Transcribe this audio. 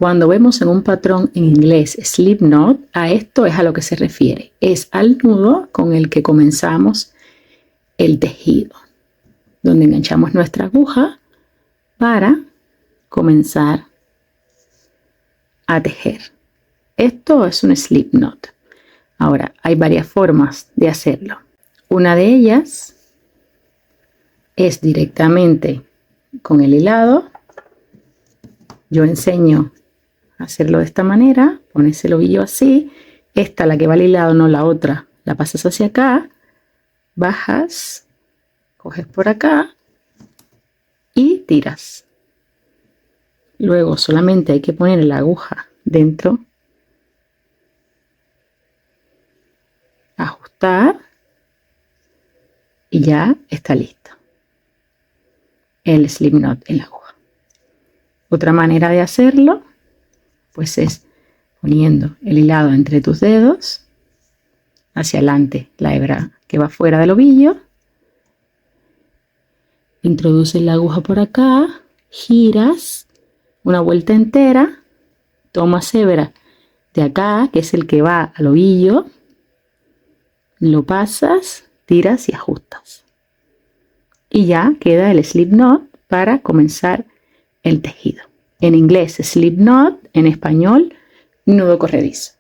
Cuando vemos en un patrón en inglés slip knot, a esto es a lo que se refiere. Es al nudo con el que comenzamos el tejido, donde enganchamos nuestra aguja para comenzar a tejer. Esto es un slip knot. Ahora, hay varias formas de hacerlo. Una de ellas es directamente con el hilado. Yo enseño a hacerlo de esta manera. Pones el ovillo así. Esta, la que va al hilado, no la otra. La pasas hacia acá. Bajas. Coges por acá. Y tiras. Luego solamente hay que poner la aguja dentro. Ajustar. Y ya está listo el slip knot en la aguja. Otra manera de hacerlo pues es poniendo el hilado entre tus dedos, hacia adelante la hebra que va fuera del ovillo, introduces la aguja por acá, giras una vuelta entera, tomas hebra de acá, que es el que va al ovillo, lo pasas, tiras y ajustas. Y ya queda el slip knot para comenzar el tejido. En inglés slip knot, en español nudo corredizo.